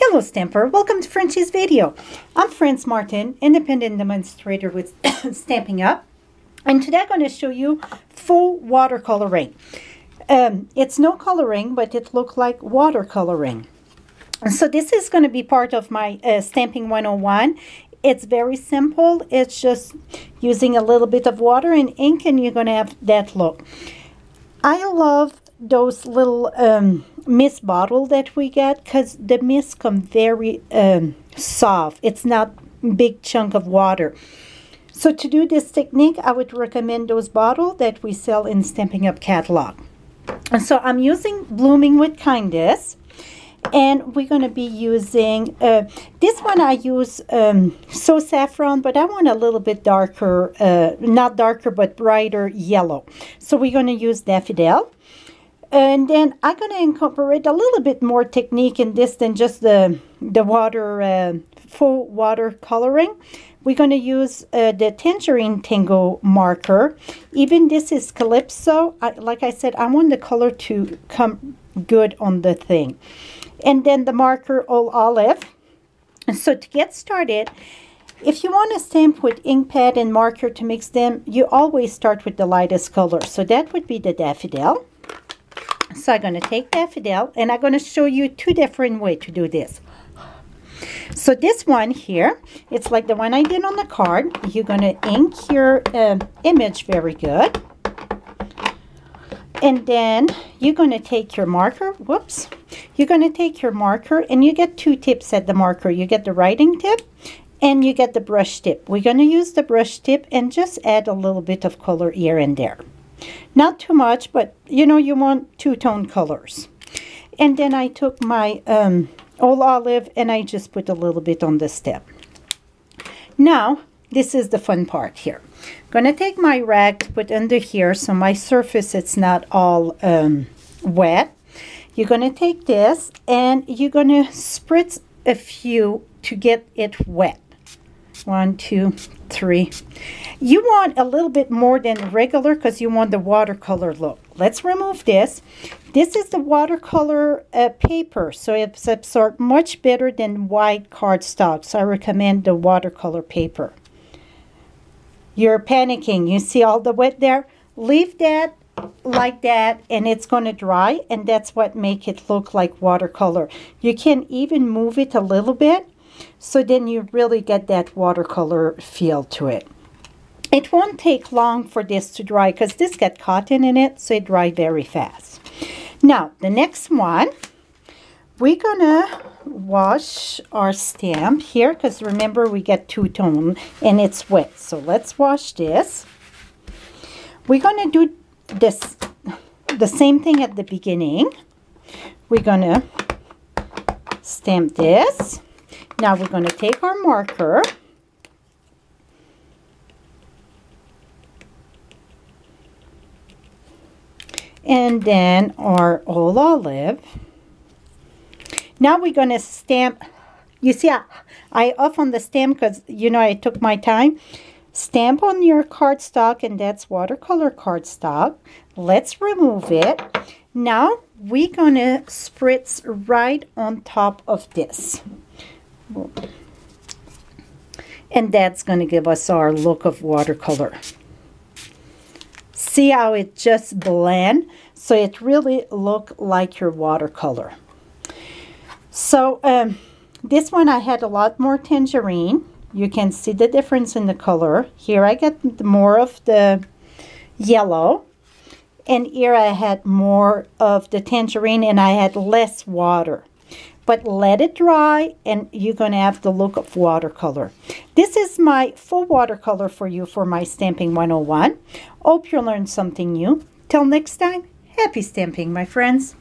Hello Stamper, welcome to Frenchie's video. I'm Franz Martin, independent demonstrator with Stampin'Up, and today I'm going to show you faux watercoloring. It's no coloring, but it looks like watercoloring. So this is going to be part of my Stampin'101. It's very simple. It's just using a little bit of water and ink, and you're going to have that look. I love those little mist bottle that we get because the mist come very soft. It's not big chunk of water. So to do this technique, I would recommend those bottles that we sell in Stampin' Up catalog. And so I'm using Blooming with Kindness, and we're going to be using this one. I use So Saffron, but I want a little bit darker, not darker but brighter yellow. So we're going to use Daffodil. And then I'm going to incorporate a little bit more technique in this than just the faux watercoloring. We're going to use the Tangerine Tango marker. Even this is Calypso. Like I said, I want the color to come good on the thing. And then the marker Old Olive. And so to get started, if you want to stamp with ink pad and marker to mix them, you always start with the lightest color. So that would be the Daffodil. So I'm going to take Daffodil, and I'm going to show you two different ways to do this. So this one here, it's like the one I did on the card. You're going to ink your image very good. And then you're going to take your marker. Whoops. You're going to take your marker, and you get two tips at the marker. You get the writing tip, and you get the brush tip. We're going to use the brush tip and just add a little bit of color here and there. Not too much, but you know, you want two-tone colors. And then I took my Old Olive, and I just put a little bit on the step. Now, this is the fun part here. I'm going to take my rag to put under here so my surface it's not all wet. You're going to take this, and you're going to spritz a few to get it wet. 1, 2, 3. You want a little bit more than regular because you want the watercolor look. Let's remove this. This is the watercolor paper, so it's absorbed much better than white cardstock. So I recommend the watercolor paper. You're panicking. You see all the wet there? Leave that like that, and it's going to dry, and that's what makes it look like watercolor. You can even move it a little bit. So then you really get that watercolor feel to it. It won't take long for this to dry because this got cotton in it, so it dries very fast. Now, the next one, we're going to wash our stamp here because remember we get two-tone and it's wet. So let's wash this. We're going to do this, the same thing at the beginning. We're going to stamp this. Now we're going to take our marker and then our Old Olive. Now we're going to stamp. You see, I off on the stamp because, you know, I took my time. Stamp on your cardstock, and that's watercolor cardstock. Let's remove it. Now we're going to spritz right on top of this. And that's going to give us our look of watercolor. See how it just blends? So it really look like your watercolor. So this one I had a lot more tangerine. You can see the difference in the color. Here I get more of the yellow. And here I had more of the tangerine, and I had less water. But let it dry, and you're going to have the look of watercolor. This is my full watercolor for you for my Stampin'101. Hope you learned something new. Till next time, happy stamping, my friends.